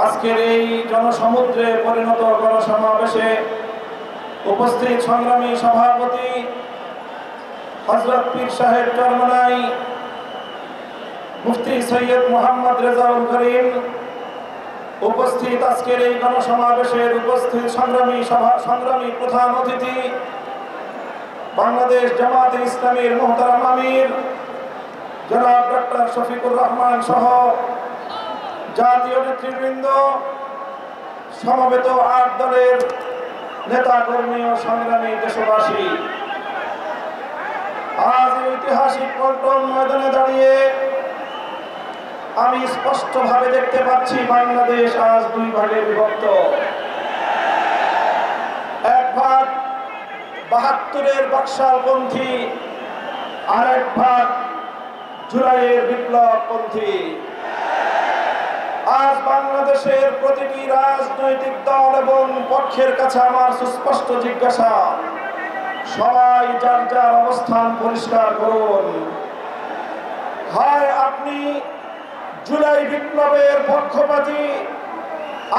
আজকের এই জনসমুদ্রে পরিণত গণসমাবেশে উপস্থিত সংগ্রামী সভাপতি হযরত পীর সাহেব চরমনাই মুফতি সৈয়দ মোহাম্মদ রেজাউল করিম, উপস্থিত আজকের এই গণসমাবেশের উপস্থিত সংগ্রামী প্রধান অতিথি বাংলাদেশ জামায়াতে ইসলামীর মুহতারাম আমির জনাব ডক্টর শফিকুর রহমান সহ জাতীয় নেতৃবৃন্দ, সমবেত ৮ দলের নেতা কর্মী ও সংগ্রামী দেশবাসী, আজ ঐতিহাসিক পল্টন ময়দানে দাঁড়িয়ে আমি স্পষ্টভাবে দেখতে পাচ্ছি বাংলাদেশ আজ ২ ভাগে বিভক্ত। এক ভাগ ৭২-এর বাকশালপন্থী, আর এক ভাগ জুলাইয়ের বিপ্লবপন্থী। আজ বাংলাদেশের প্রতিটি রাজনৈতিক দল এবং পক্ষের কাছে আমার সুস্পষ্ট জিজ্ঞাসা, সবাই যার যার অবস্থান পরিষ্কার করুন। হয় আপনি জুলাই বিপ্লবের পক্ষপাতী,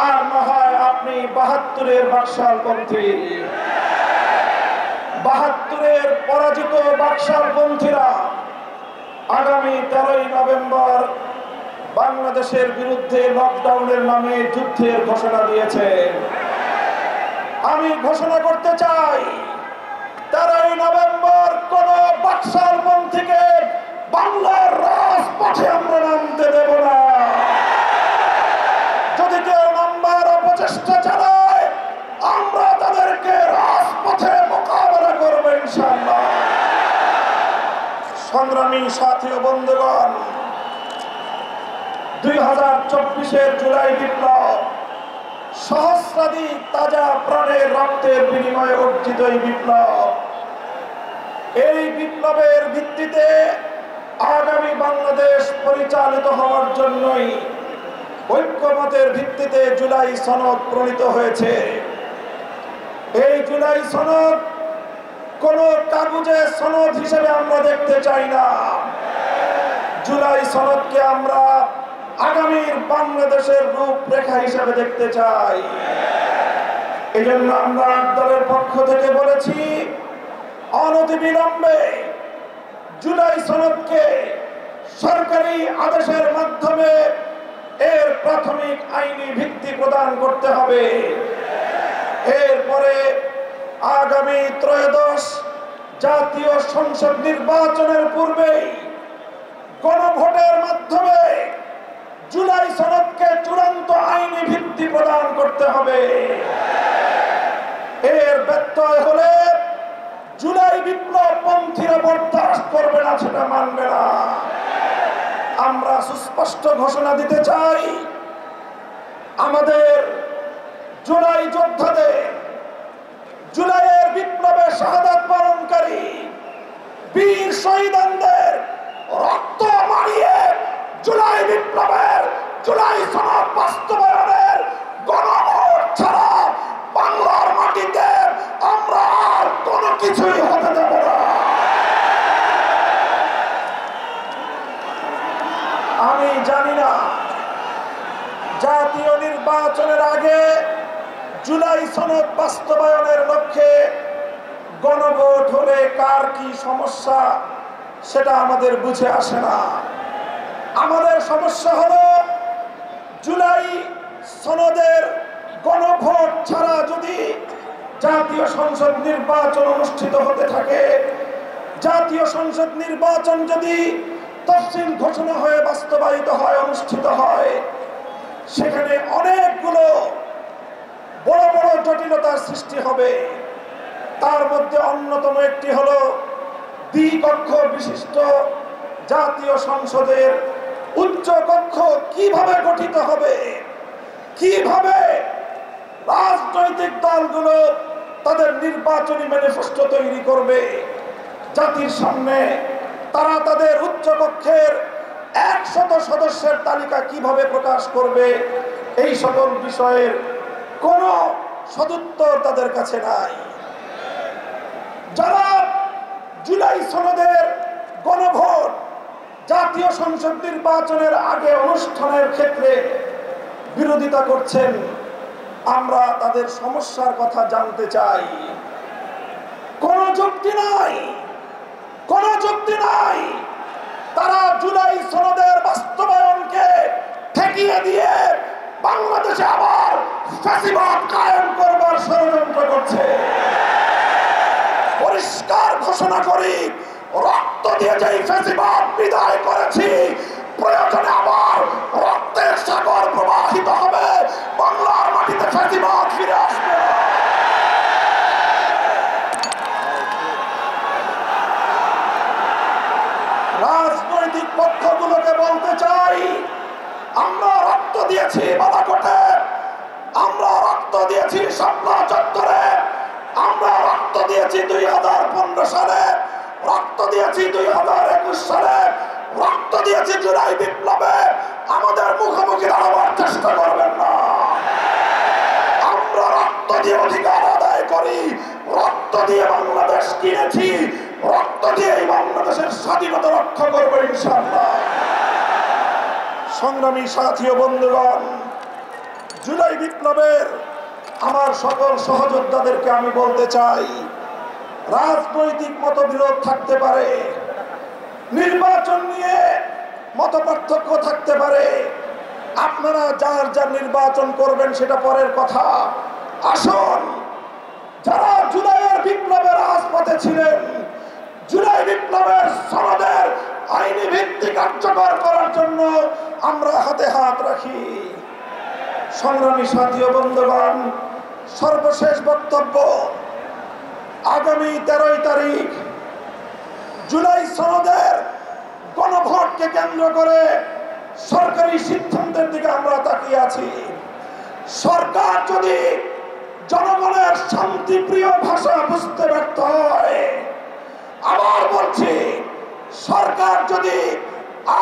আর না হয় আপনি ৭২-এর বাকশালপন্থী। ৭২-এর পরাজিত বাকশালপন্থীরা আগামী 13ই নভেম্বর বাংলাদেশের বিরুদ্ধে লকডাউনের নামে যুদ্ধের ঘোষণা দিয়েছে। আমি ঘোষণা করতে চাই, 13ই নভেম্বর কোন বাকশালপন্থীকে বাংলার রাজপথে আমরা নামতে দেব না। যদি কেউ নামবার অপচেষ্টা চালায়, আমরা তাদেরকে রাজপথে মোকাবেলা করব ইনশাআল্লাহ। সংগ্রামী সাথী ও বন্ধুগণ, 2024-এর জুলাই বিপ্লব সহস্রাধিক তাজা প্রাণের রক্তের বিনিময়ে অর্জিত এই বিপ্লব। এই বিপ্লবের ভিত্তিতে আগামী বাংলাদেশ পরিচালিত হওয়ার জন্যই ঐক্যমতের ভিত্তিতে জুলাই সনদ প্রণীত হয়েছে। এই জুলাই সনদ কোন কাগজে সনদ হিসেবে আমরা দেখতে চাই না। জুলাই সনদকে আমরা আগামীর বাংলাদেশের রূপরেখা হিসেবে দেখতে চাই। এই জন্য আমরা ৮ দলের পক্ষ থেকে বলেছি, অনতিবিলম্বে জুলাই সনদকে সরকারি আদেশের মাধ্যমে এর প্রাথমিক আইনি ভিত্তি প্রদান করতে হবে। এরপরে আগামী ত্রয়োদশ জাতীয় সংসদ নির্বাচনের পূর্বেই গণভোটের মাধ্যমে জুলাই সনদকে চূড়ান্ত আইনি ভিত্তি প্রদান করতে হবে। এর ব্যত্যয় হলে জুলাই বিপ্লবপন্থীরা বরদাস্ত করবে না, সেটা মানবে না। আমরা সুস্পষ্ট ঘোষণা দিতে চাই, আমাদের জুলাই যোদ্ধাদের, জুলাইয়ের বিপ্লবে শাহাদাত বরণকারী বীর শহীদদের রক্ত মারিয়ে জুলাই বিপ্লবের, জুলাই সনদ বাস্তবায়নের গণভোট ছাড়া বাংলার মাটিতে আমরা আর কোনো কিছুই হতে দেব না। আমি জানি না জাতীয় নির্বাচনের আগে জুলাই সনদ বাস্তবায়নের লক্ষ্যে গণভোট হলে কার কি সমস্যা, সেটা আমাদের বুঝে আসে না। আমাদের সমস্যা হলো, জুলাই সনদের গণভোট ছাড়া যদি জাতীয় সংসদ নির্বাচন অনুষ্ঠিত হতে থাকে, জাতীয় সংসদ নির্বাচন যদি তফসিল ঘোষণা হয়ে বাস্তবায়িত হয়, অনুষ্ঠিত হয়, সেখানে অনেকগুলো বড় বড় জটিলতার সৃষ্টি হবে। তার মধ্যে অন্যতম একটি হলো, দ্বিকক্ষ বিশিষ্ট জাতীয় সংসদের উচ্চ কক্ষ কিভাবে গঠিত হবে, কিভাবে রাজনৈতিক দলগুলো তাদের নির্বাচনী ম্যানিফেস্টো তৈরি করবে, জাতির সামনে তারা তাদের উচ্চ কক্ষের 100 সদস্যের তালিকা কিভাবে প্রকাশ করবে, এই সকল বিষয়ের কোনো সদুত্তর তাদের কাছে নাই। যারা জুলাই সনদের গণভোট জাতীয় সংসদ নির্বাচনের আগে অনুষ্ঠানের ক্ষেত্রে বিরোধিতা করছেন, আমরা তাদের সমস্যার কথা জানতে চাই। কোন যুক্তি নাই, কোন যুক্তি নাই। তারা জুলাই সনদের বাস্তবায়নকে ঠেকিয়ে দিয়ে বাংলাদেশে আবার ফ্যাসিবাদ কায়েম করবার ষড়যন্ত্র করছে। পরিষ্কার ঘোষণা করি, রক্ত দিয়ে যেই ফ্যাসিবাদ বিদায় করেছি, প্রয়োজনে আবার রক্তের সাগর প্রবাহিত হবে, বাংলার মাটিতে ফ্যাসিবাদ ফিরে আসবে। রাজনৈতিক পক্ষগুলোকে বলতে চাই, আমরা রক্ত দিয়েছি বালাকোটে, আমরা রক্ত দিয়েছি শাপলা চত্বরে, আমরা রক্ত দিয়েছি 2015 সালে, রক্ত দিয়েছি 2021 সালে, রক্ত দিয়েছি জুলাই বিপ্লবে। আমাদের মুখোমুখি দাঁড়াবার চেষ্টা করবেন না। আমরা রক্ত দিয়ে অধিকার আদায় করি, রক্ত দিয়ে বাংলাদেশ কিনেছি, রক্ত দিয়ে এই বাংলাদেশের স্বাধীনতা রক্ষা করবো ইনশাআল্লাহ। সংগ্রামী সাথী ও বন্ধুগণ, জুলাই বিপ্লবের আমার সকল সহযোদ্ধাদেরকে আমি বলতে চাই, রাজনৈতিক মতবিরোধ থাকতে পারে, নির্বাচন নিয়ে মতপার্থক্য থাকতে পারে, আপনারা যার যার নির্বাচন করবেন সেটা পরের কথা। আসুন, যারা জুলাইয়ের বিপ্লবের রাজপথে ছিলেন, জুলাই বিপ্লবের সনদের আইনি ভিত্তি কার্যকর করার জন্য আমরা হাতে হাত রাখি। সংগ্রামী সাথী ও বন্ধুগণ, সর্বশেষ বক্তব্য, আগামী 13 তারিখ জুলাই সনদের গণভোটকে কেন্দ্র করে সরকারি সিদ্ধান্তের দিকে আমরা তাকিয়ে আছি। সরকার যদি জনগণের শান্তিপ্রিয় ভাষা বুঝতে ব্যর্থ হয়, আবার বলছি, সরকার যদি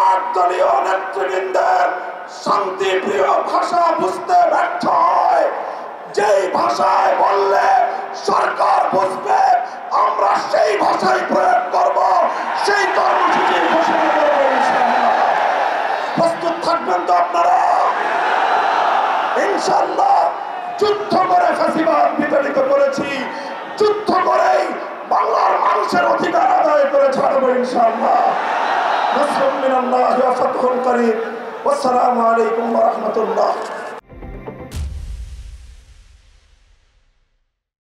8 দলীয় নেতৃবৃন্দের শান্তিপ্রিয় ভাষা বুঝতে ব্যর্থ হয়, যেই ভাষায় বললে সরকার বুঝবে, আমরা সেই ভাষাই প্রয়োগ করব, সেই কর্মসূচি ঘোষণা করব ইনশাআল্লাহ। প্রস্তুত থাকবেন তো আপনারা? ইনশাআল্লাহ যুদ্ধ করে ফ্যাসিবাদ বিতাড়িত করেছি, যুদ্ধ করেই বাংলার মানুষের অধিকার আদায় করে ছাড়বো ইনশাআল্লাহ। নাসরুম মিনাল্লাহি ওয়া ফাতহুন করিম। ওয়াসসালামু আলাইকুম ওয়া রাহমাতুল্লাহ।